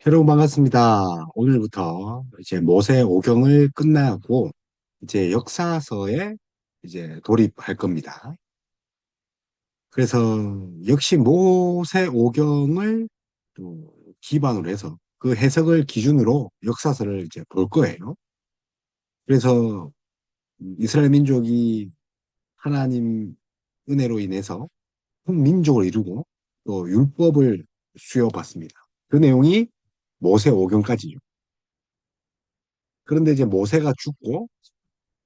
여러분 반갑습니다. 오늘부터 이제 모세 오경을 끝나고 이제 역사서에 이제 돌입할 겁니다. 그래서 역시 모세 오경을 또 기반으로 해서 그 해석을 기준으로 역사서를 이제 볼 거예요. 그래서 이스라엘 민족이 하나님 은혜로 인해서 한 민족을 이루고 또 율법을 수여받습니다. 그 내용이 모세 오경까지죠. 그런데 이제 모세가 죽고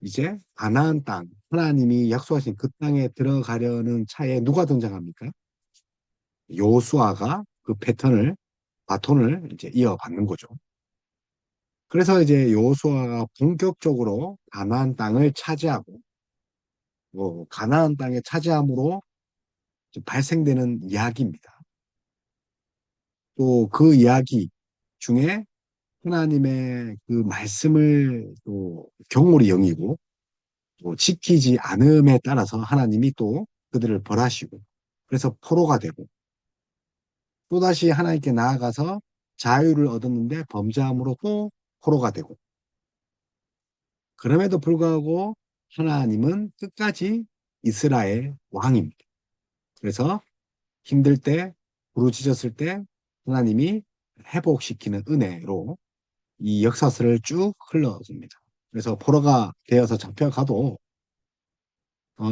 이제 가나안 땅, 하나님이 약속하신 그 땅에 들어가려는 차에 누가 등장합니까? 요수아가 그 바톤을 이제 이어받는 거죠. 그래서 이제 요수아가 본격적으로 가나안 땅을 차지하고, 뭐 가나안 땅의 차지함으로 발생되는 이야기입니다. 또 그 이야기 중에 하나님의 그 말씀을 또 경홀히 여기고 또 지키지 않음에 따라서 하나님이 또 그들을 벌하시고 그래서 포로가 되고 또다시 하나님께 나아가서 자유를 얻었는데 범죄함으로 또 포로가 되고 그럼에도 불구하고 하나님은 끝까지 이스라엘 왕입니다. 그래서 힘들 때 부르짖었을 때 하나님이 회복시키는 은혜로 이 역사서를 쭉 흘러줍니다. 그래서 포로가 되어서 잡혀가도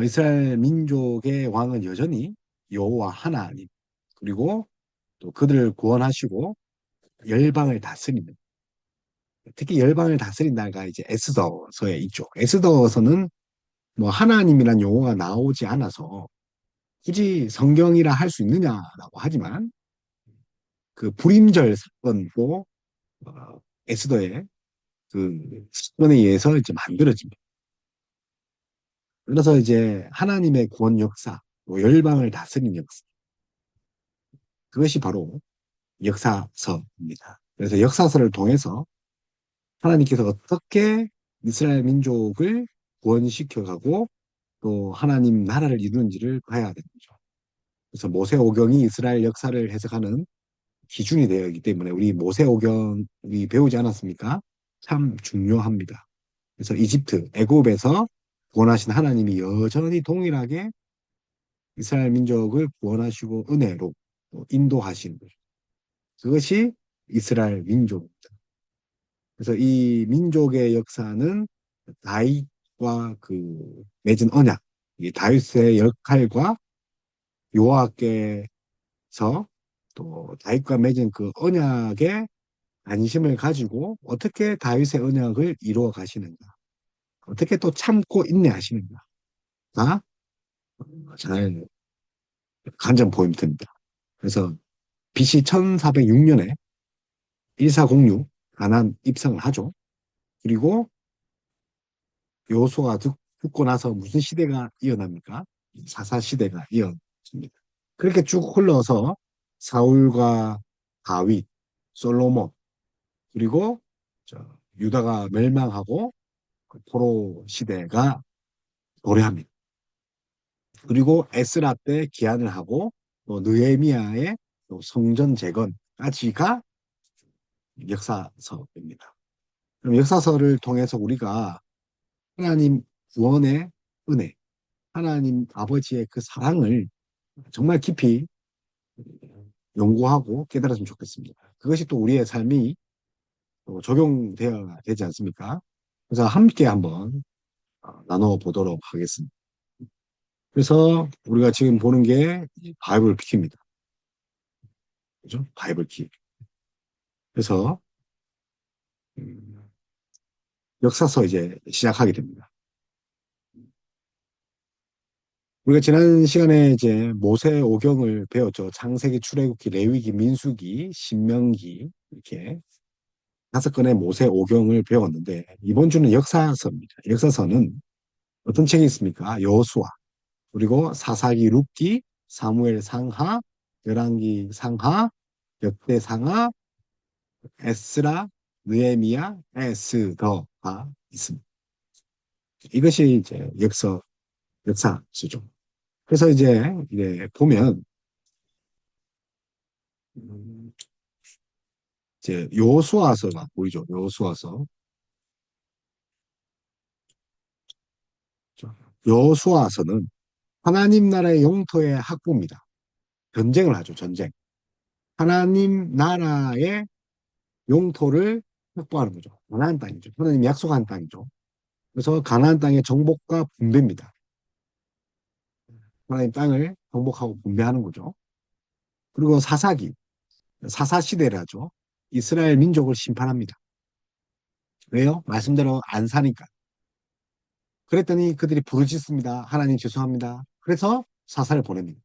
이스라엘 민족의 왕은 여전히 여호와 하나님 그리고 또 그들을 구원하시고 열방을 다스리는 특히 열방을 다스린다가 이제 에스더서에 있죠. 에스더서는 뭐 하나님이란 용어가 나오지 않아서 굳이 성경이라 할 수 있느냐라고 하지만 그 불임절 사건도 에스더의 그 사건에 의해서 이제 만들어집니다. 그래서 이제 하나님의 구원 역사, 또 열방을 다스리는 역사 그것이 바로 역사서입니다. 그래서 역사서를 통해서 하나님께서 어떻게 이스라엘 민족을 구원시켜가고 또 하나님 나라를 이루는지를 봐야 되는 거죠. 그래서 모세오경이 이스라엘 역사를 해석하는 기준이 되어 있기 때문에 우리 모세오경 우리 배우지 않았습니까? 참 중요합니다. 그래서 이집트, 애굽에서 구원하신 하나님이 여전히 동일하게 이스라엘 민족을 구원하시고 은혜로 또 인도하신 그것이 이스라엘 민족입니다. 그래서 이 민족의 역사는 다윗과 그 맺은 언약, 이 다윗의 역할과 여호와께서 또 다윗과 맺은 그 언약에 안심을 가지고 어떻게 다윗의 언약을 이루어 가시는가, 어떻게 또 참고 인내하시는가가 잘 관전 포인트입니다. 그래서 BC 1406년에 1406 가나안 입성을 하죠. 그리고 여호수아가 죽고 나서 무슨 시대가 이어납니까? 사사 시대가 이어집니다. 그렇게 쭉 흘러서 사울과 다윗, 솔로몬, 그리고 유다가 멸망하고 그 포로 시대가 도래합니다. 그리고 에스라 때 기한을 하고 또 느헤미야의 또 성전 재건까지가 역사서입니다. 그럼 역사서를 통해서 우리가 하나님 구원의 은혜, 하나님 아버지의 그 사랑을 정말 깊이 연구하고 깨달았으면 좋겠습니다. 그것이 또 우리의 삶이 또 적용되어야 되지 않습니까? 그래서 함께 한번 나눠보도록 하겠습니다. 그래서 우리가 지금 보는 게 바이블 키입니다. 그죠? 바이블 키. 그래서 음, 역사서 이제 시작하게 됩니다. 우리가 지난 시간에 이제 모세 오경을 배웠죠. 창세기, 출애굽기, 레위기, 민수기, 신명기 이렇게 5건의 모세 오경을 배웠는데 이번 주는 역사서입니다. 역사서는 어떤 책이 있습니까? 여호수아, 그리고 사사기, 룻기, 사무엘 상하, 열왕기 상하, 역대 상하, 에스라, 느헤미야, 에스더가 있습니다. 이것이 이제 역사서죠. 그래서 이제 보면 음, 이제 여호수아서가 보이죠? 여호수아서. 여호수아서는 하나님 나라의 영토의 확보입니다. 전쟁을 하죠, 전쟁. 하나님 나라의 영토를 확보하는 거죠. 가나안 땅이죠. 하나님이 약속한 땅이죠. 그래서 가나안 땅의 정복과 분배입니다. 하나님 땅을 정복하고 분배하는 거죠. 그리고 사사기, 사사시대를 하죠. 이스라엘 민족을 심판합니다. 왜요? 말씀대로 안 사니까. 그랬더니 그들이 부르짖습니다. 하나님 죄송합니다. 그래서 사사를 보냅니다.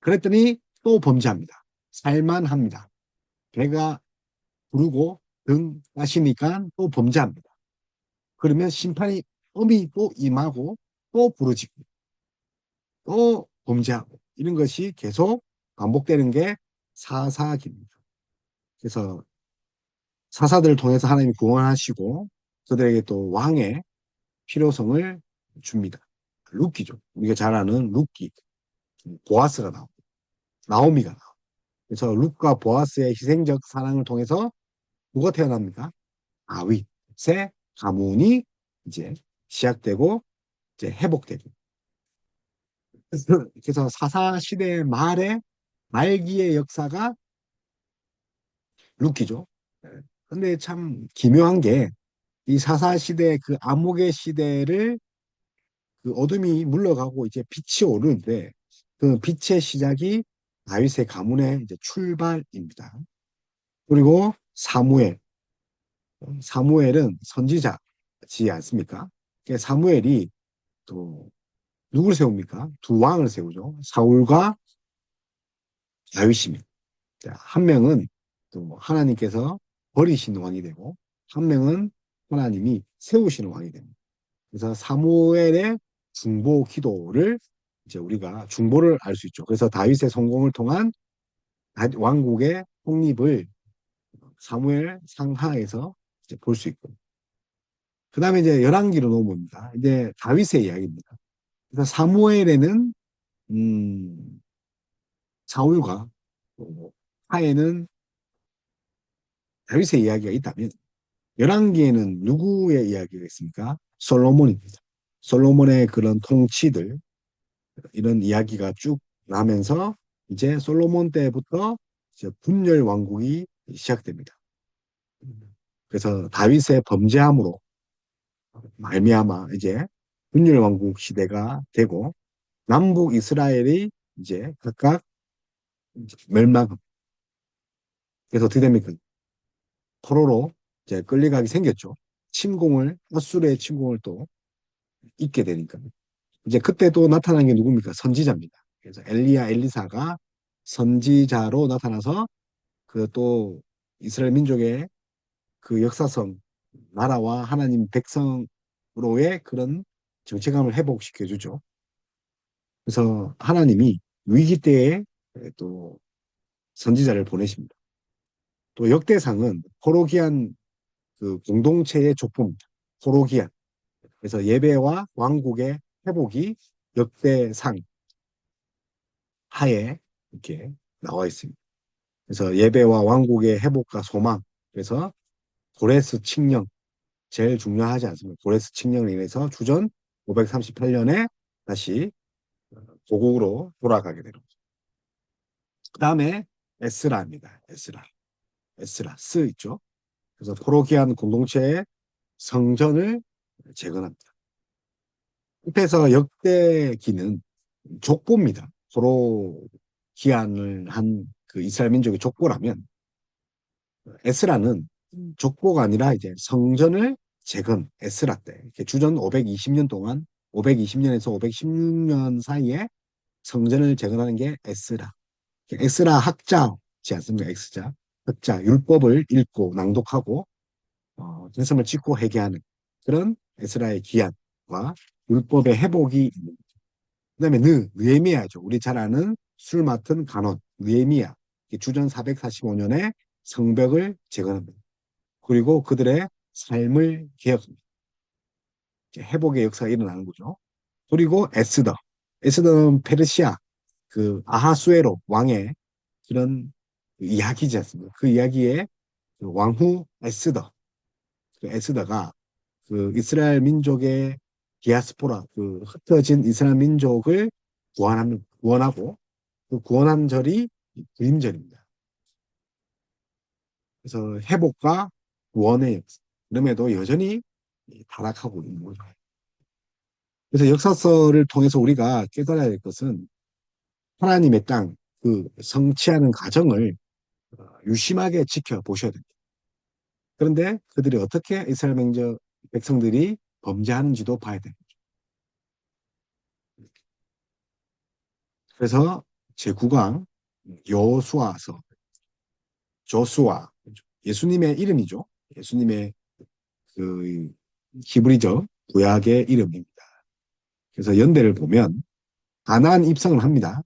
그랬더니 또 범죄합니다. 살만합니다. 배가 부르고 등 따시니까 또 범죄합니다. 그러면 심판이 엄히 또 임하고 또 부르짖고 또 범죄하고 이런 것이 계속 반복되는 게 사사기입니다. 그래서 사사들을 통해서 하나님이 구원하시고 그들에게 또 왕의 필요성을 줍니다. 룻기죠. 우리가 잘 아는 룻기, 보아스가 나오고 나오미가 나오고 그래서 룻과 보아스의 희생적 사랑을 통해서 누가 태어납니까? 다윗의 가문이 이제 시작되고 이제 회복되고 그래서 사사 시대 말에 말기의 역사가 룻기죠. 근데 참 기묘한 게 이 사사 시대 그 암흑의 시대를 그 어둠이 물러가고 이제 빛이 오르는데 그 빛의 시작이 다윗의 가문의 이제 출발입니다. 그리고 사무엘은 선지자지 않습니까? 사무엘이 또 누굴 세웁니까? 두 왕을 세우죠. 사울과 다윗입니다. 한 명은 또 하나님께서 버리신 왕이 되고 한 명은 하나님이 세우시는 왕이 됩니다. 그래서 사무엘의 중보 기도를 이제 우리가 중보를 알 수 있죠. 그래서 다윗의 성공을 통한 왕국의 독립을 사무엘 상하에서 볼 수 있고. 그 다음에 이제 열왕기로 넘어옵니다. 이제 다윗의 이야기입니다. 그래서 사무엘에는 사울과 하에는 다윗의 이야기가 있다면 열왕기에는 누구의 이야기가 있습니까? 솔로몬입니다. 솔로몬의 그런 통치들 이런 이야기가 쭉 나면서 이제 솔로몬 때부터 이제 분열 왕국이 시작됩니다. 그래서 다윗의 범죄함으로 말미암아 이제 분열 왕국 시대가 되고 남북 이스라엘이 이제 각각 멸망. 그래서 어떻게 됩니까? 포로로 이제 끌려가게 생겼죠. 아수르의 침공을 또 잊게 되니까. 이제 그때 또 나타난 게 누굽니까? 선지자입니다. 그래서 엘리사가 선지자로 나타나서 그 또 이스라엘 민족의 그 역사성, 나라와 하나님 백성으로의 그런 정체감을 회복시켜 주죠. 그래서 하나님이 위기 때에 또 선지자를 보내십니다. 또 역대상은 호로기안 그 공동체의 족보입니다. 호로기안. 그래서 예배와 왕국의 회복이 역대상 하에 이렇게 나와 있습니다. 그래서 예배와 왕국의 회복과 소망. 그래서 고레스 칙령 제일 중요하지 않습니까? 고레스 칙령을 인해서 주전 538년에 다시 고국으로 돌아가게 되는 거죠. 그 다음에 에스라입니다. 에스라 스 있죠. 그래서 포로기안 공동체의 성전을 재건합니다. 끝에서 역대기는 족보입니다. 포로기안을 한 그 이스라엘 민족의 족보라면 에스라는 족보가 아니라 이제 성전을 에스라 때 주전 520년 동안 520년에서 516년 사이에 성전을 재건하는 게 에스라 학자지 않습니까? 학자 율법을 읽고 낭독하고 말씀을 찍고 회개하는 그런 에스라의 기한과 율법의 회복이 있는 거죠. 그다음에 느헤미야죠. 우리 잘 아는 술 맡은 간원 느헤미야. 주전 445년에 성벽을 재건합니다. 그리고 그들의 삶을 개혁합니다. 회복의 역사가 일어나는 거죠. 그리고 에스더는 페르시아 그 아하수에로 왕의 그런 이야기지 않습니까? 그 이야기에 그 왕후 에스더가 그 이스라엘 민족의 디아스포라, 그 흩어진 이스라엘 민족을 구원하고 그 구원한 절이 부임절입니다. 그래서 회복과 구원의 역사, 그럼에도 여전히 타락하고 있는 거죠. 그래서 역사서를 통해서 우리가 깨달아야 할 것은 하나님의 땅, 그 성취하는 과정을 유심하게 지켜보셔야 됩니다. 그런데 그들이 어떻게 이스라엘 백성들이 범죄하는지도 봐야 됩니다. 그래서 제9강 여호수아서, 조수아, 예수님의 이름이죠. 예수님의 그 히브리적 구약의 이름입니다. 그래서 연대를 보면 가나안 입성을 합니다.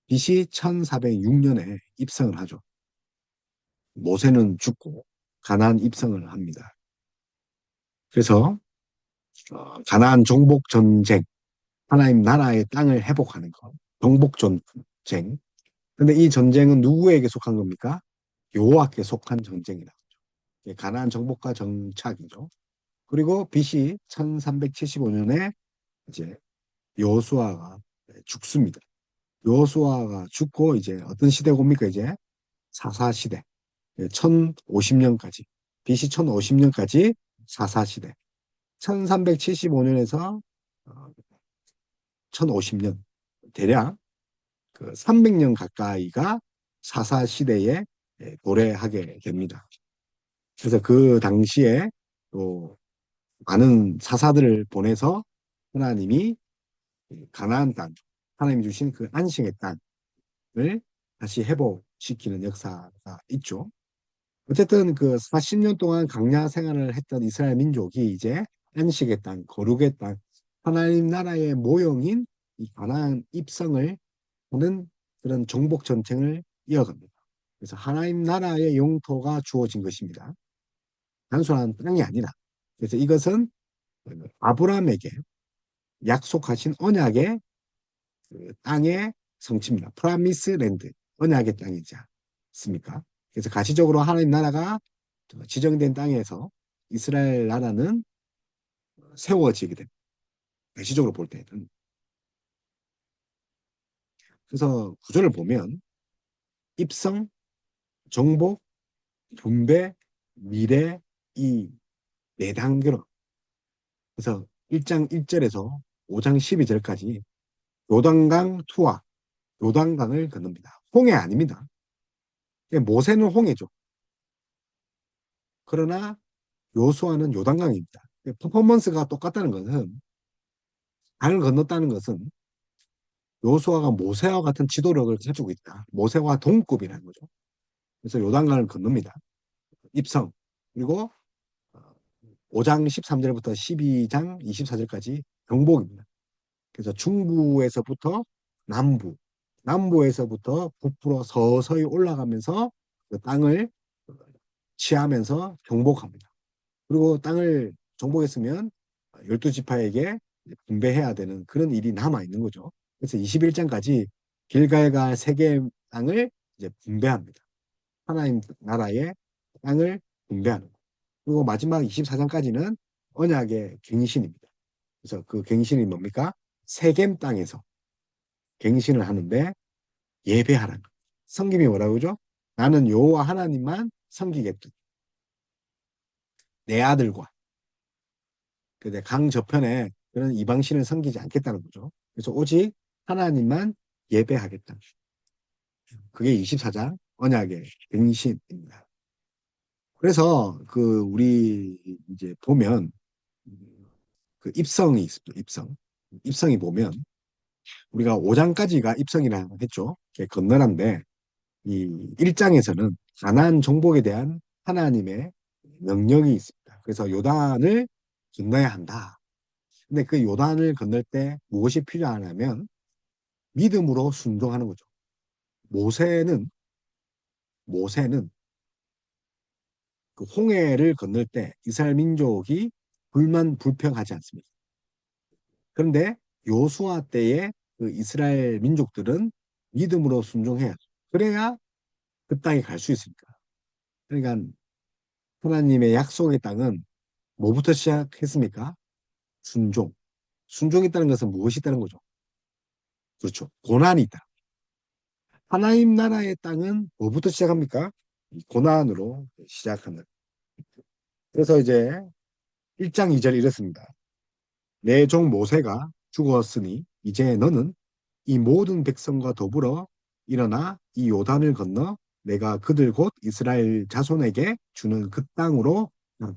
BC 1406년에 입성을 하죠. 모세는 죽고 가나안 입성을 합니다. 그래서 가나안 정복 전쟁, 하나님 나라의 땅을 회복하는 것, 정복 전쟁. 근데 이 전쟁은 누구에게 속한 겁니까? 여호와께 속한 전쟁이라고 하죠. 가나안 정복과 정착이죠. 그리고 BC 1375년에 이제 여호수아가 죽습니다. 여호수아가 죽고 이제 어떤 시대가 옵니까? 이제 사사시대. 1050년까지. BC 1050년까지 사사시대. 1375년에서 1050년. 대략 그 300년 가까이가 사사시대에 도래하게 됩니다. 그래서 그 당시에 또 많은 사사들을 보내서 하나님이 가나안 땅, 하나님이 주신 그 안식의 땅을 다시 회복시키는 역사가 있죠. 어쨌든 그 40년 동안 강야 생활을 했던 이스라엘 민족이 이제 안식의 땅, 거룩의 땅, 하나님 나라의 모형인 이 가나안 입성을 하는 그런 정복 전쟁을 이어갑니다. 그래서 하나님 나라의 영토가 주어진 것입니다. 단순한 땅이 아니라. 그래서 이것은 아브라함에게 약속하신 언약의 그 땅의 성취입니다. 프라미스 랜드, 언약의 땅이지 않습니까? 그래서 가시적으로 하나님 나라가 지정된 땅에서 이스라엘 나라는 세워지게 됩니다. 가시적으로 볼 때는. 그래서 구조를 보면 입성, 정복, 분배, 미래 이 네 단계로. 그래서 1장 1절에서 5장 12절까지 요단강 투하, 요단강을 건넙니다. 홍해 아닙니다. 모세는 홍해죠. 그러나 요수아는 요단강입니다. 퍼포먼스가 똑같다는 것은 강을 건넜다는 것은 요수아가 모세와 같은 지도력을 가지고 있다. 모세와 동급이라는 거죠. 그래서 요단강을 건넙니다. 입성. 그리고 5장 13절부터 12장 24절까지 경복입니다. 그래서 중부에서부터 남부, 남부에서부터 북부로 서서히 올라가면서 그 땅을 취하면서 정복합니다. 그리고 땅을 정복했으면 12지파에게 분배해야 되는 그런 일이 남아 있는 거죠. 그래서 21장까지 길갈과 세겜 땅을 이제 분배합니다. 하나님 나라의 땅을 분배하는 거. 그리고 마지막 24장까지는 언약의 갱신입니다. 그래서 그 갱신이 뭡니까? 세겜 땅에서 갱신을 하는데 예배하라는 거. 성김이 뭐라고 그러죠? 나는 여호와 하나님만 섬기겠다. 내 아들과 강 저편에 그런 이방신을 섬기지 않겠다는 거죠. 그래서 오직 하나님만 예배하겠다. 그게 24장 언약의 갱신입니다. 그래서 그 우리 이제 보면 그 입성이 있습니다. 입성이 보면 우리가 5장까지가 입성이라 했죠. 건너란데 이 1장에서는 가나안 정복에 대한 하나님의 명령이 있습니다. 그래서 요단을 건너야 한다. 근데 그 요단을 건널 때 무엇이 필요하냐면 믿음으로 순종하는 거죠. 모세는 그 홍해를 건널 때 이스라엘 민족이 불평하지 않습니다. 그런데 요수아 때의 그 이스라엘 민족들은 믿음으로 순종해야 죠. 그래야 그 땅에 갈 수 있으니까. 그러니까 하나님의 약속의 땅은 뭐부터 시작했습니까? 순종. 순종이 있다는 것은 무엇이 있다는 거죠? 그렇죠. 고난이 있다. 하나님 나라의 땅은 뭐부터 시작합니까? 이 고난으로 시작한다. 그래서 이제 1장 2절 이렇습니다. 내 종 모세가 죽었으니 이제 너는 이 모든 백성과 더불어 일어나 이 요단을 건너 내가 그들 곧 이스라엘 자손에게 주는 그 땅으로 가.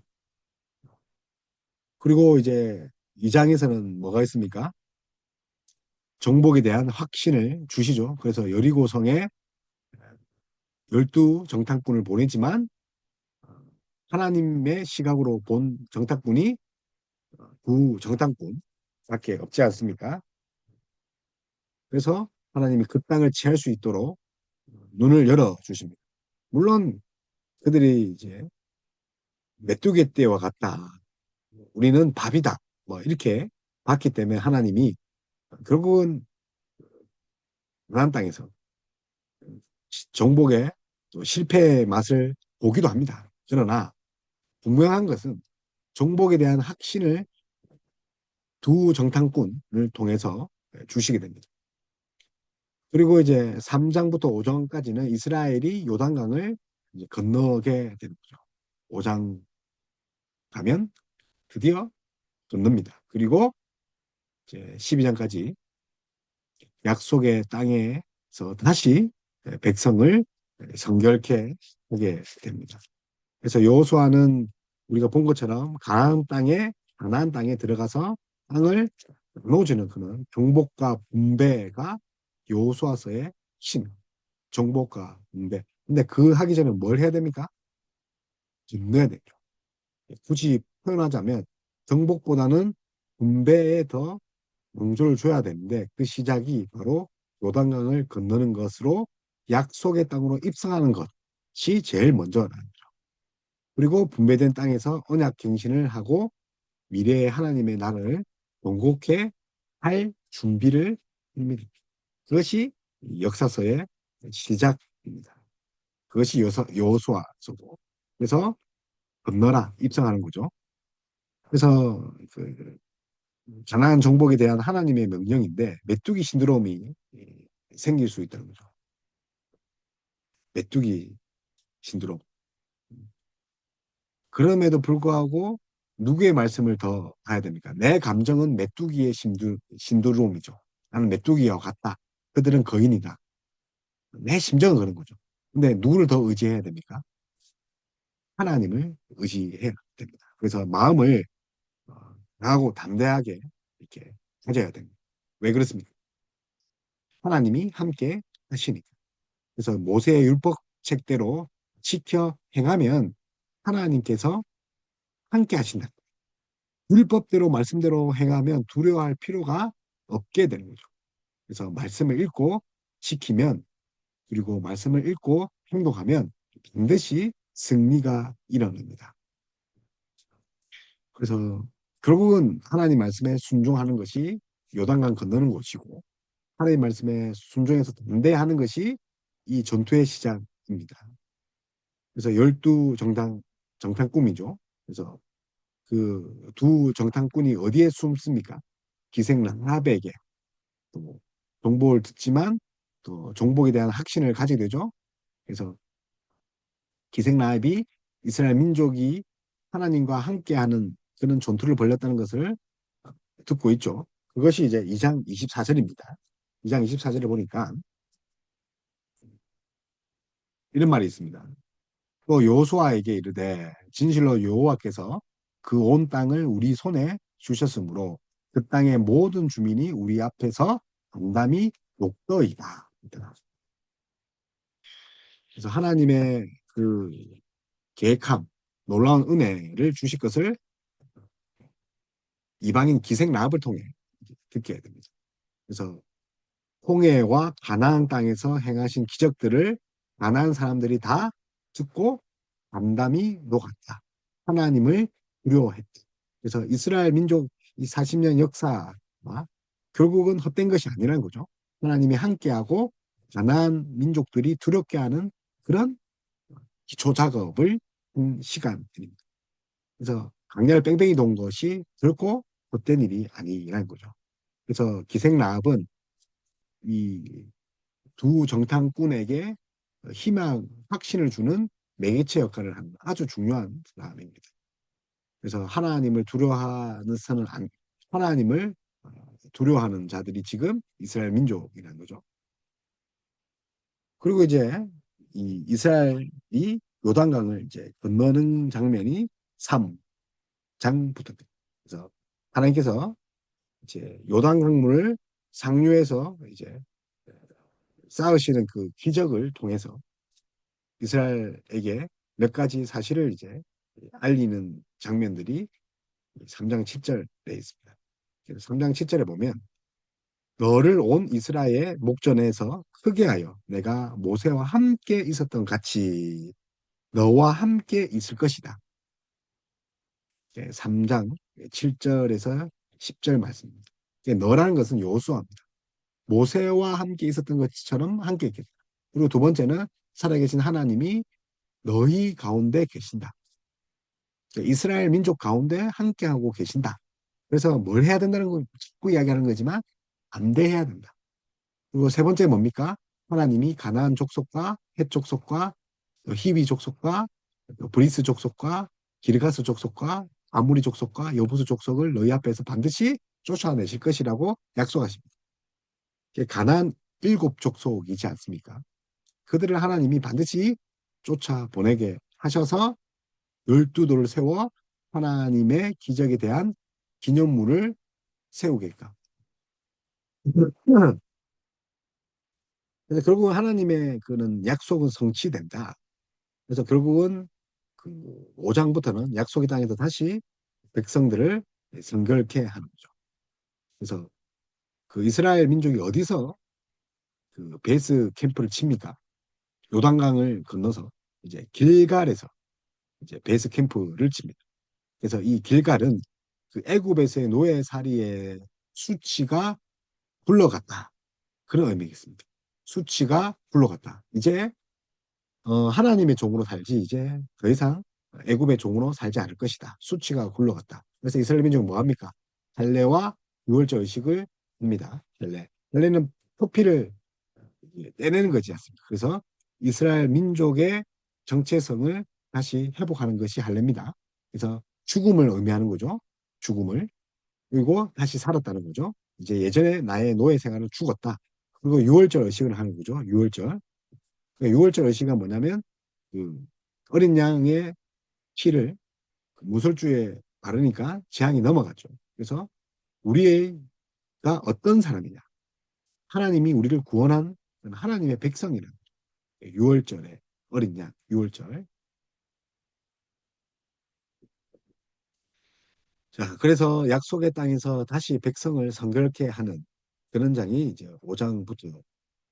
그리고 이제 2장에서는 뭐가 있습니까? 정복에 대한 확신을 주시죠. 그래서 여리고성에 12정탐꾼을 보내지만 하나님의 시각으로 본 정탐꾼이 두 정탐꾼밖에 없지 않습니까? 그래서 하나님이 그 땅을 취할 수 있도록 눈을 열어 주십니다. 물론 그들이 이제 메뚜기 떼와 같다. 우리는 밥이다. 뭐 이렇게 봤기 때문에 하나님이 결국은 가나안 땅에서 정복의 실패의 맛을 보기도 합니다. 그러나 분명한 것은 정복에 대한 확신을 두 정탐꾼을 통해서 주시게 됩니다. 그리고 이제 3장부터 5장까지는 이스라엘이 요단강을 이제 건너게 되는 거죠. 5장 가면 드디어 건넙니다. 그리고 이제 12장까지 약속의 땅에서 다시 백성을 성결케 하게 됩니다. 그래서 여호수아는 우리가 본 것처럼 가나안 땅에 들어가서 땅을 나눠주는 그런 정복과 분배가 여호수아서의 신, 정복과 분배. 근데 그 하기 전에 뭘 해야 됩니까? 짓어야 되죠. 굳이 표현하자면 정복보다는 분배에 더 명조를 줘야 되는데 그 시작이 바로 요단강을 건너는 것으로 약속의 땅으로 입성하는 것이 제일 먼저 나요. 그리고 분배된 땅에서 언약 갱신을 하고 미래의 하나님의 나라를 원곡해 할 준비를 합니다. 그것이 역사서의 시작입니다. 그것이 여호수아서고 그래서 건너라 입성하는 거죠. 그래서 그 가나안 정복에 대한 하나님의 명령인데 메뚜기 신드롬이 생길 수 있다는 거죠. 메뚜기 신드롬. 그럼에도 불구하고 누구의 말씀을 더 봐야 됩니까? 내 감정은 메뚜기의 신드롬이죠. 나는 메뚜기와 같다. 그들은 거인이다. 내 심정은 그런 거죠. 근데 누구를 더 의지해야 됩니까? 하나님을 의지해야 됩니다. 그래서 마음을 강하고 담대하게 이렇게 가져야 됩니다. 왜 그렇습니까? 하나님이 함께 하시니까. 그래서 모세의 율법 책대로 지켜 행하면 하나님께서 함께 하신다. 율법대로 말씀대로 행하면 두려워할 필요가 없게 되는 거죠. 그래서 말씀을 읽고 지키면 그리고 말씀을 읽고 행동하면 반드시 승리가 일어납니다. 그래서 결국은 하나님 말씀에 순종하는 것이 요단강 건너는 것이고 하나님 말씀에 순종해서 담대하는 것이 이 전투의 시작입니다. 그래서 열두 정탐꾼이죠. 그래서 그 두 정탐꾼이 어디에 숨습니까? 기생 라합에게 또 정보를 듣지만 또 정복에 대한 확신을 가지게 되죠. 그래서 기생 라합이 이스라엘 민족이 하나님과 함께하는 그런 전투를 벌였다는 것을 듣고 있죠. 그것이 이제 2장 24절입니다. 2장 24절에 보니까 이런 말이 있습니다. 또 여호수아에게 이르되 진실로 여호와께서 그 온 땅을 우리 손에 주셨으므로 그 땅의 모든 주민이 우리 앞에서 담담히 녹더이다. 그래서 하나님의 그 계획함, 놀라운 은혜를 주실 것을 이방인 기생 라합을 통해 듣게 됩니다. 그래서 홍해와 가나안 땅에서 행하신 기적들을 가나안 사람들이 다 듣고 담담히 녹았다. 하나님을 두려워했다. 그래서 이스라엘 민족 이 40년 역사가 결국은 헛된 것이 아니라는 거죠. 하나님이 함께하고 가나안 민족들이 두렵게 하는 그런 기초 작업을 시간입니다. 그래서 강렬 뺑뺑이 돈 것이 결코 헛된 일이 아니라는 거죠. 그래서 기생 라합은 이 두 정탐꾼에게 희망, 확신을 주는 매개체 역할을 하는 아주 중요한 사람입니다. 그래서 하나님을 두려워하는 자들이 지금 이스라엘 민족이라는 거죠. 그리고 이제 이 이스라엘이 요단강을 이제 건너는 장면이 3장부터. 그래서 하나님께서 이제 요단강물을 상류에서 이제 쌓으시는 그 기적을 통해서 이스라엘에게 몇 가지 사실을 이제 알리는 장면들이 3장 7절에 있습니다. 3장 7절에 보면 너를 온 이스라엘의 목전에서 크게 하여 내가 모세와 함께 있었던 같이 너와 함께 있을 것이다. 3장 7절에서 10절 말씀입니다. 너라는 것은 여호수아입니다. 모세와 함께 있었던 것처럼 함께 있겠다. 그리고 두 번째는 살아계신 하나님이 너희 가운데 계신다. 이스라엘 민족 가운데 함께하고 계신다. 그래서 뭘 해야 된다는 걸 자꾸 이야기하는 거지만 반대해야 된다. 그리고 세 번째 뭡니까? 하나님이 가나안 족속과 헷 족속과 히비 족속과 브리스 족속과 기르가스 족속과 아무리 족속과 여부수 족속을 너희 앞에서 반드시 쫓아내실 것이라고 약속하십니다. 가나안 일곱 족속이지 않습니까? 그들을 하나님이 반드시 쫓아보내게 하셔서 12돌을 세워 하나님의 기적에 대한 기념물을 세우게끔. 그래서 결국은 하나님의 그는 약속은 성취된다. 그래서 결국은 그 5장부터는 약속의 땅에서 다시 백성들을 성결케 하는 거죠. 그래서 그 이스라엘 민족이 어디서 그 베이스 캠프를 칩니까? 요단강을 건너서 이제 길갈에서 이제 베이스 캠프를 칩니다. 그래서 이 길갈은 그 애굽에서의 노예살이의 수치가 굴러갔다. 그런 의미겠습니다. 수치가 굴러갔다. 이제 하나님의 종으로 살지 이제 더 이상 애굽의 종으로 살지 않을 것이다. 수치가 굴러갔다. 그래서 이스라엘 민족은 뭐합니까? 할례와 유월절 의식을 합니다. 할례. 할례는 표피를 떼내는 거지 않습니까? 그래서 이스라엘 민족의 정체성을 다시 회복하는 것이 할례입니다. 그래서 죽음을 의미하는 거죠. 죽음을. 그리고 다시 살았다는 거죠. 이제 예전에 나의 노예 생활은 죽었다. 그리고 유월절 의식을 하는 거죠. 유월절. 유월절 의식은 뭐냐면 그 어린 양의 피를 무설주에 바르니까 재앙이 넘어갔죠. 그래서 우리가 어떤 사람이냐. 하나님이 우리를 구원한 하나님의 백성이라는 거죠. 유월절에 어린 양, 유월절. 자, 그래서 약속의 땅에서 다시 백성을 성결케 하는 그런 장이 이제 5장부터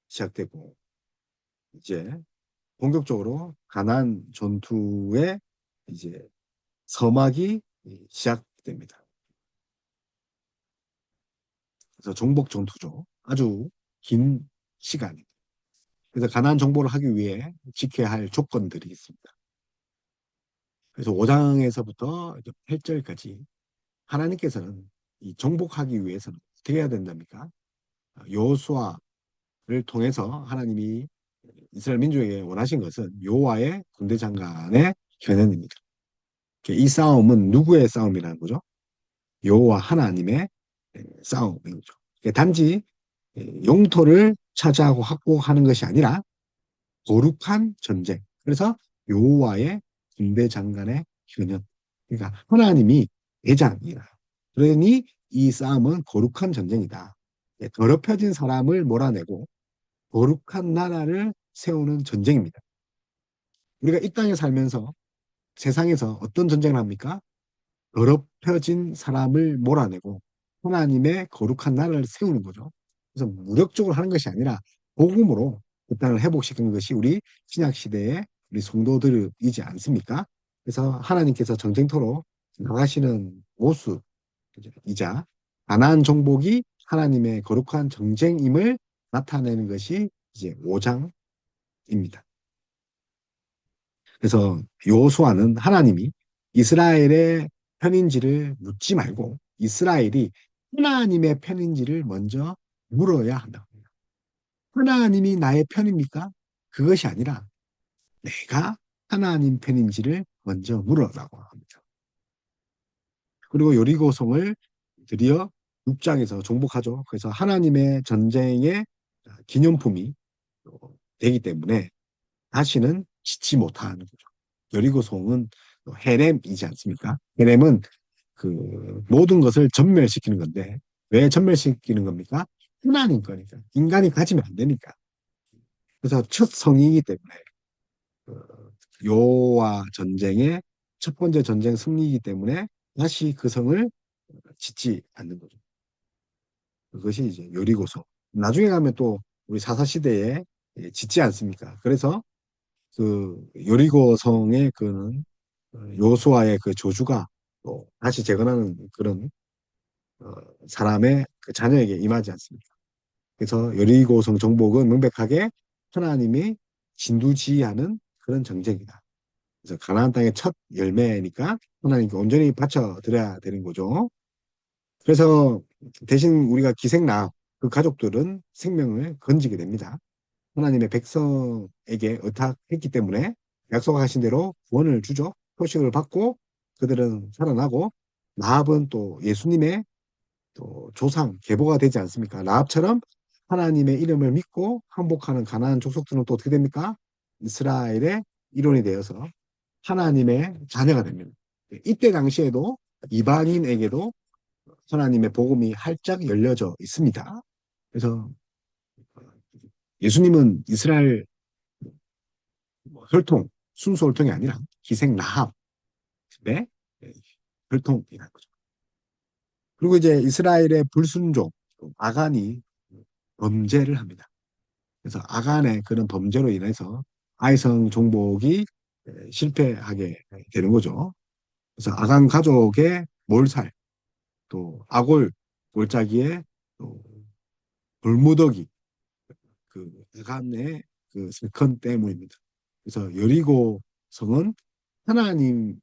시작되고 이제 본격적으로 가나안 전투의 이제 서막이 시작됩니다. 그래서 정복 전투죠. 아주 긴 시간입니다. 그래서 가나안 정복을 하기 위해 지켜야 할 조건들이 있습니다. 그래서 5장에서부터 8절까지 하나님께서는 이 정복하기 위해서는 어떻게 해야 된답니까? 여호수아를 통해서 하나님이 이스라엘 민족에게 원하신 것은 여호와의 군대 장관의 견연입니다. 이 싸움은 누구의 싸움이라는 거죠? 여호와 하나님의 싸움인 거죠. 단지 영토를 차지하고 확보하는 것이 아니라 거룩한 전쟁. 그래서 여호와의 군대 장관의 현현. 그러니까 하나님이 대장이라. 그러니 이 싸움은 거룩한 전쟁이다. 더럽혀진 사람을 몰아내고 거룩한 나라를 세우는 전쟁입니다. 우리가 이 땅에 살면서 세상에서 어떤 전쟁을 합니까? 더럽혀진 사람을 몰아내고 하나님의 거룩한 나라를 세우는 거죠. 그래서 무력적으로 하는 것이 아니라 복음으로 그 땅을 회복시키는 것이 우리 신약 시대의 우리 성도들이지 않습니까? 그래서 하나님께서 전쟁터로 나가시는 모습이자 가나안 정복이 하나님의 거룩한 정쟁임을 나타내는 것이 이제 5장입니다. 그래서 여호수아는 하나님이 이스라엘의 편인지를 묻지 말고 이스라엘이 하나님의 편인지를 먼저 물어야 한다. 하나님이 나의 편입니까? 그것이 아니라 내가 하나님 편인지를 먼저 물어라고 합니다. 그리고 여리고성을 드디어 6장에서 정복하죠. 그래서 하나님의 전쟁의 기념품이 되기 때문에 다시는 짓지 못하는 거죠. 여리고성은 헤렘이지 않습니까? 헤렘은 그 모든 것을 전멸시키는 건데 왜 전멸시키는 겁니까? 하나님 거니까. 인간이 가지면 안 되니까. 그래서 첫 성이기 때문에 그 여호와 전쟁의 첫 번째 전쟁 승리이기 때문에 다시 그 성을 짓지 않는 거죠. 그것이 이제 여리고성. 나중에 가면 또 우리 사사시대에 짓지 않습니까? 그래서 그 여리고성의 그는 요수아의 그 저주가 또 다시 재건하는 그런 어, 사람의 그 자녀에게 임하지 않습니까? 그래서 여리고성 정복은 명백하게 하나님이 진두지휘하는 그런 정책이다. 그래서 가나안 땅의 첫 열매니까 하나님께 온전히 바쳐드려야 되는 거죠. 그래서 대신 우리가 기생나 그 가족들은 생명을 건지게 됩니다. 하나님의 백성에게 의탁했기 때문에 약속하신 대로 구원을 주죠. 표식을 받고 그들은 살아나고 라합은 또 예수님의 또 조상 계보가 되지 않습니까? 라합처럼 하나님의 이름을 믿고 항복하는 가나안 족속들은 또 어떻게 됩니까? 이스라엘의 일원이 되어서 하나님의 자녀가 됩니다. 이때 당시에도 이방인에게도 하나님의 복음이 활짝 열려져 있습니다. 그래서 예수님은 이스라엘 혈통, 순수 혈통이 아니라 기생 라합의 혈통이라는 거죠. 그리고 이제 이스라엘의 불순종, 아간이 범죄를 합니다. 그래서 아간의 그런 범죄로 인해서 아이성 종복이 실패하게 되는 거죠. 그래서 아간 가족의 몰살, 또 아골 골짜기에 또 돌무더기 그 아간의 그 사건 때문입니다. 그래서 여리고 성은 하나님의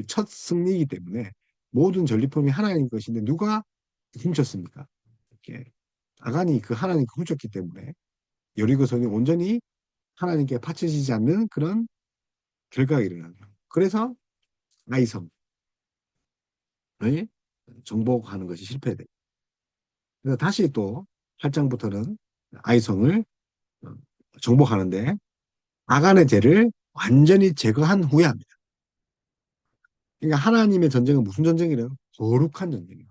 첫 승리이기 때문에 모든 전리품이 하나님 것인데 누가 훔쳤습니까? 이렇게 아간이 그 하나님 훔쳤기 때문에 여리고 성이 온전히 하나님께 바쳐지지 않는 그런 결과가 일어나요. 그래서 아이성을 정복하는 것이 실패돼요. 그래서 다시 또 8장부터는 아이성을 정복하는데 아간의 죄를 완전히 제거한 후에 합니다. 그러니까 하나님의 전쟁은 무슨 전쟁이래요? 거룩한 전쟁이에요.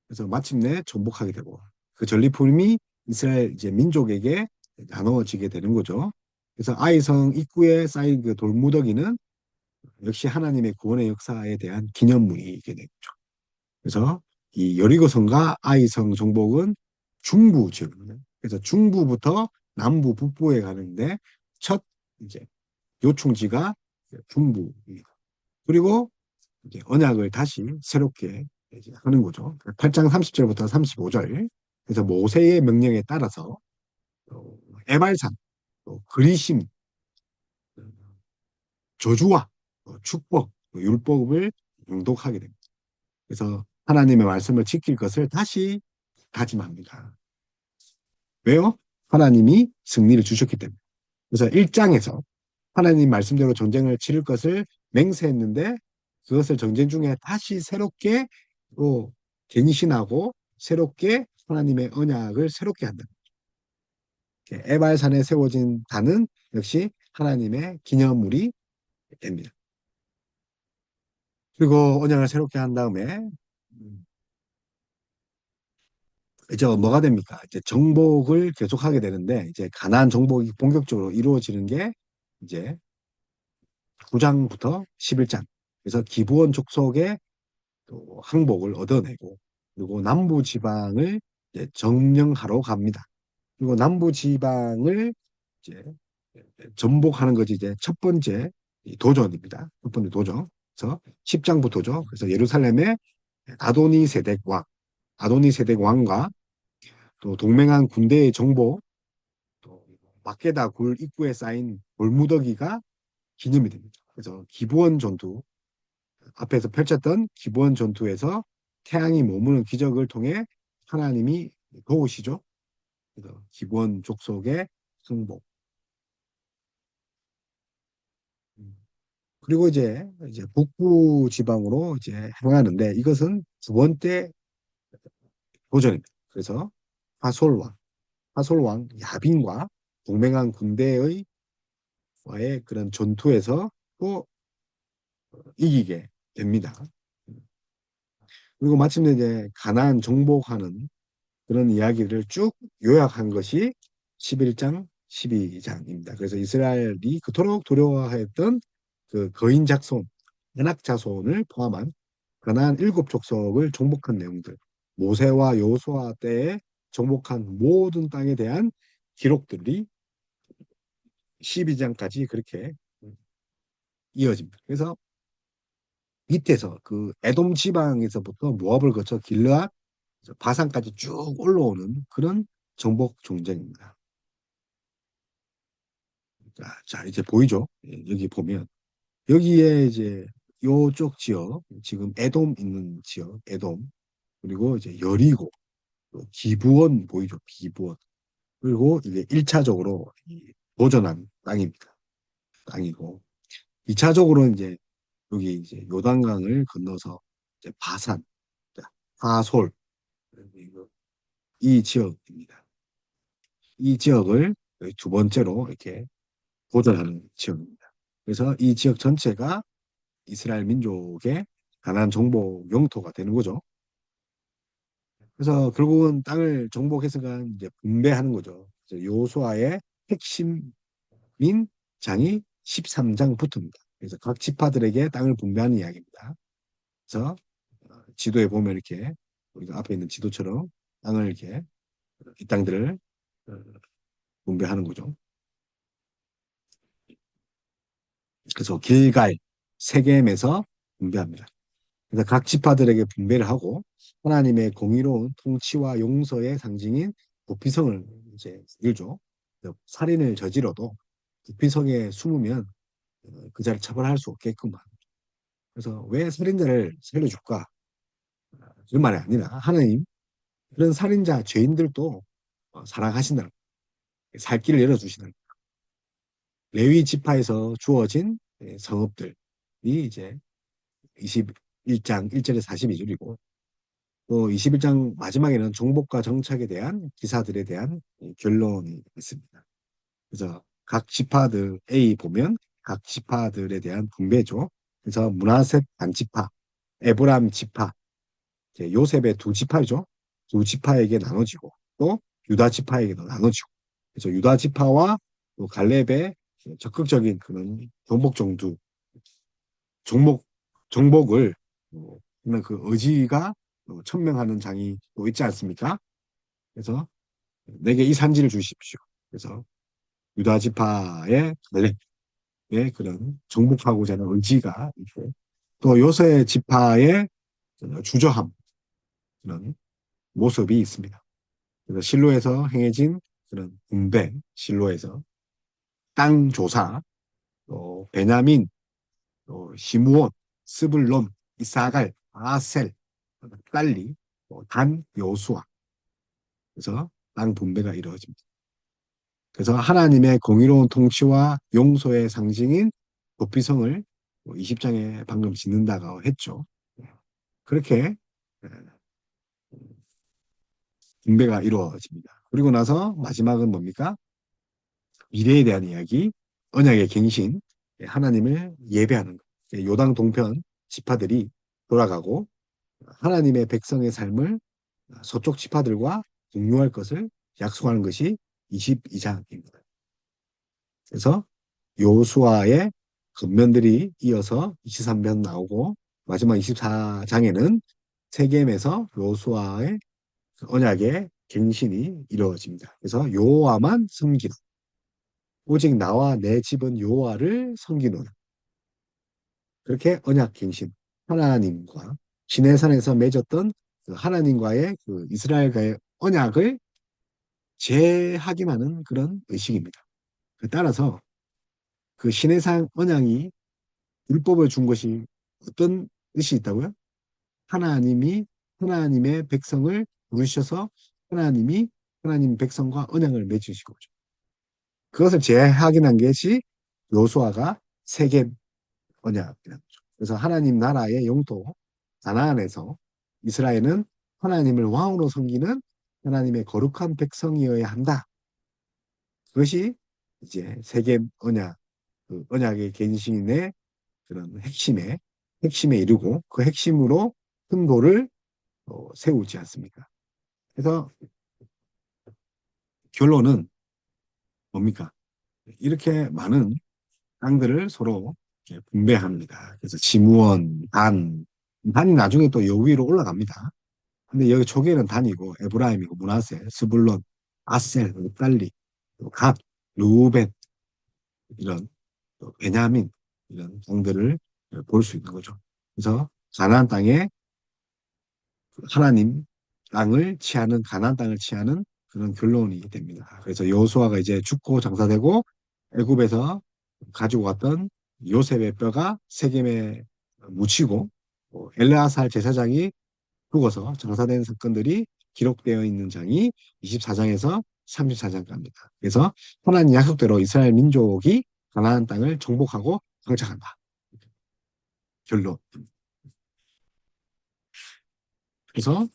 그래서 마침내 정복하게 되고 그 전리품이 이스라엘 이제 민족에게 나누어지게 되는 거죠. 그래서 아이성 입구에 쌓인 그 돌무더기는 역시 하나님의 구원의 역사에 대한 기념물이게 되죠. 그래서 이 여리고성과 아이성 정복은 중부 지역입니다. 그래서 중부부터 남부 북부에 가는데 첫 이제 요충지가 중부입니다. 그리고 이제 언약을 다시 새롭게 이제 하는 거죠. 8장 30절부터 35절. 그래서 모세의 명령에 따라서 에발산, 또 그리심, 저주와 축복, 율법을 용독하게 됩니다. 그래서 하나님의 말씀을 지킬 것을 다시 다짐합니다. 왜요? 하나님이 승리를 주셨기 때문에. 그래서 1장에서 하나님 말씀대로 전쟁을 치를 것을 맹세했는데 그것을 전쟁 중에 다시 새롭게 또 갱신하고 새롭게 하나님의 언약을 새롭게 한다. 에발산에 세워진 단은 역시 하나님의 기념물이 됩니다. 그리고 언약을 새롭게 한 다음에 이제 뭐가 됩니까? 이제 정복을 계속하게 되는데 이제 가나안 정복이 본격적으로 이루어지는 게 이제 9장부터 11장. 그래서 기브온 족속의 또 항복을 얻어내고 그리고 남부 지방을 이제 점령하러 갑니다. 그리고 남부 지방을 이제 전복하는 것이 이제 첫 번째 도전입니다. 첫 번째 도전. 그래서 10장부터죠. 그래서 예루살렘의 아도니 세덱 왕, 아도니 세덱 왕과 또 동맹한 군대의 정복, 또 마케다 굴 입구에 쌓인 돌무더기가 기념이 됩니다. 그래서 기브온 전투, 앞에서 펼쳤던 기브온 전투에서 태양이 머무는 기적을 통해 하나님이 도우시죠. 그래서 기브온 족속의 승복. 그리고 이제 북부 지방으로 이제 행하는데 이것은 두 번째 도전입니다. 그래서 하솔왕, 하솔왕 야빈과 동맹한 군대의 와의 그런 전투에서 또 이기게 됩니다. 그리고 마침내 이제 가나안 정복하는 그런 이야기를 쭉 요약한 것이 11장, 12장입니다. 그래서 이스라엘이 그토록 두려워했던 그 거인 작손, 연악 자손을 포함한 가나안 일곱 족속을 정복한 내용들, 모세와 여호수아 때에 정복한 모든 땅에 대한 기록들이 12장까지 그렇게 이어집니다. 그래서 밑에서 그 에돔 지방에서부터 모압을 거쳐 길르앗, 바산까지 쭉 올라오는 그런 정복 종전입니다. 자, 이제 보이죠? 예, 여기 보면 여기에 이제 요쪽 지역 지금 에돔 있는 지역 에돔 그리고 이제 여리고 또 기브온 보이죠? 기브온 그리고 이제 1차적으로 도전한 땅입니다. 땅이고 2차적으로 이제 여기 이제 요단강을 건너서 이제 바산, 하솔 그리고 이 지역입니다. 이 지역을 두 번째로 이렇게 도전하는 지역입니다. 그래서 이 지역 전체가 이스라엘 민족의 가나안 정복 영토가 되는 거죠. 그래서 결국은 땅을 정복해서가 이제 분배하는 거죠. 그래서 요수아의 핵심인 장이 13장 붙습니다. 그래서 각 지파들에게 땅을 분배하는 이야기입니다. 그래서 지도에 보면 이렇게 우리가 앞에 있는 지도처럼 땅을 이렇게 이 땅들을 어, 분배하는 거죠. 그래서 길갈, 세겜에서 분배합니다. 그래서 각 지파들에게 분배를 하고 하나님의 공의로운 통치와 용서의 상징인 도피성을 이제 일죠. 살인을 저지러도 도피성에 숨으면 그 자를 처벌할 수 없게끔만. 그래서 왜 살인자를 살려줄까? 그런 말이 아니라 하나님 그런 살인자 죄인들도 사랑하신다는 살 길을 열어주시는 레위 지파에서 주어진 성읍들이 이제 21장 1절에서 42절이고 또 21장 마지막에는 정복과 정착에 대한 기사들에 대한 결론이 있습니다. 그래서 각 지파들 A 보면 각 지파들에 대한 분배죠. 그래서 므낫셋 반지파, 에브람 지파, 이제 요셉의 두 지파죠. 두 지파에게 나눠지고 또 유다 지파에게도 나눠지고 그래서 유다 지파와 또 갈렙의 적극적인 그런 정복 정두 종목 정복을 하는 그 의지가 천명하는 장이 또 있지 않습니까? 그래서 내게 이 산지를 주십시오. 그래서 유다 지파의 갈렙의 그런 정복하고자 하는 의지가 있고 또 요새 지파의 주저함 그런 모습이 있습니다. 그래서 실로에서 행해진 그런 분배, 실로에서 땅 조사, 또 베냐민, 또 시므온, 스불론, 이사갈, 아셀, 딸리, 단, 여수아. 그래서 땅 분배가 이루어집니다. 그래서 하나님의 공의로운 통치와 용서의 상징인 도피성을 20장에 방금 짓는다고 했죠. 그렇게 분배가 이루어집니다. 그리고 나서 마지막은 뭡니까? 미래에 대한 이야기, 언약의 갱신, 하나님을 예배하는 것. 요당 동편 지파들이 돌아가고 하나님의 백성의 삶을 서쪽 지파들과 공유할 것을 약속하는 것이 22장입니다. 그래서 요수아의 겉면들이 이어서 23편 나오고 마지막 24장에는 세겜에서 요수아의 언약의 갱신이 이루어집니다. 그래서 여호와만 섬기라. 오직 나와 내 집은 여호와를 섬기노라. 그렇게 언약 갱신 하나님과 시내산에서 맺었던 그 하나님과의 그 이스라엘과의 언약을 재확인하는 그런 의식입니다. 따라서 그 시내산 언약이 율법을 준 것이 어떤 뜻이 있다고요? 하나님이 하나님의 백성을 부르셔서 하나님이 하나님 백성과 언약을 맺으신 거죠. 그것을 재확인한 것이 요수아가 세겜 언약이라는 거죠. 그래서 하나님 나라의 영토 가나안에서 이스라엘은 하나님을 왕으로 섬기는 하나님의 거룩한 백성이어야 한다. 그것이 이제 세겜 언약, 그 언약의 갱신의 그런 핵심에 이르고 그 핵심으로 큰 돌을 세우지 않습니까? 그래서 결론은 뭡니까? 이렇게 많은 땅들을 서로 이렇게 분배합니다. 그래서 지무원, 단이 나중에 또 여위로 올라갑니다. 근데 여기 초기에는 단이고 에브라임이고 므낫세, 스불론, 아셀, 납달리, 또 갓, 루벤 이런 또 베냐민 이런 땅들을 볼 수 있는 거죠. 그래서 가나안 땅에 하나님 땅을 취하는 가나안 땅을 취하는 그런 결론이 됩니다. 그래서 여호수아가 이제 죽고 장사되고 애굽에서 가지고 왔던 요셉의 뼈가 세겜에 묻히고 엘르아살 제사장이 죽어서 장사된 사건들이 기록되어 있는 장이 24장에서 34장까지입니다. 그래서 하나님 약속대로 이스라엘 민족이 가나안 땅을 정복하고 정착한다. 결론. 그래서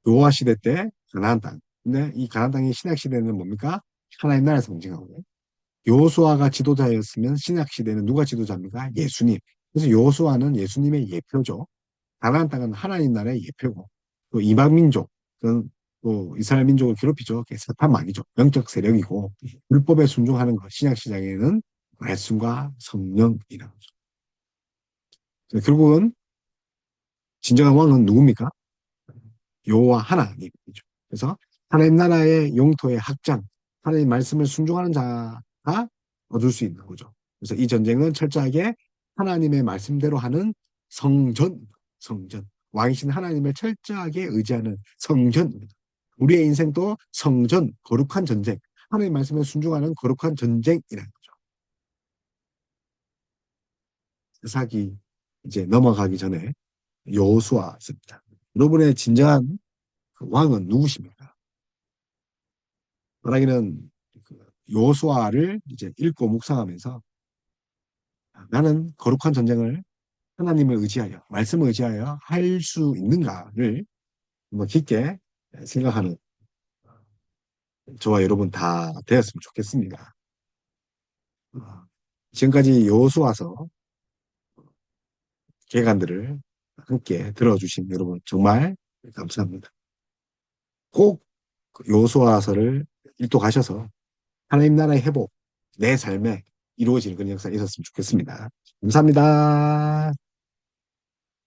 노아 시대 때 가나안 땅. 근데 이 가나안 땅이 신약 시대는 뭡니까? 하나님 나라를 상징하고 여호수아가 지도자였으면 신약 시대는 누가 지도자입니까? 예수님. 그래서 여호수아는 예수님의 예표죠. 가나안 땅은 하나님 나라의 예표고 또 이방 민족, 또 이스라엘 민족을 괴롭히죠. 그게 사탄만이죠. 영적 세력이고 율법에 순종하는 것. 신약 시장에는 말씀과 성령이라는 거죠. 결국은 진정한 왕은 누굽니까? 여호와 하나님이죠. 그래서 하나님 나라의 영토의 확장, 하나님 말씀을 순종하는 자가 얻을 수 있는 거죠. 그래서 이 전쟁은 철저하게 하나님의 말씀대로 하는 성전. 왕이신 하나님을 철저하게 의지하는 성전입니다. 우리의 인생도 성전, 거룩한 전쟁, 하나님 말씀에 순종하는 거룩한 전쟁이라는 거죠. 사기 이제 넘어가기 전에 여호수아입니다. 여러분의 진정한 그 왕은 누구십니까? 말하기는 그 여호수아를 이제 읽고 묵상하면서 나는 거룩한 전쟁을 하나님을 의지하여, 말씀을 의지하여 할 수 있는가를 한번 깊게 생각하는 저와 여러분 다 되었으면 좋겠습니다. 어, 지금까지 여호수아서 개간들을 함께 들어주신 여러분 정말 감사합니다. 꼭 여호수아서를 읽도가셔서 하나님 나라의 회복, 내 삶에 이루어지는 그런 역사가 있었으면 좋겠습니다. 감사합니다.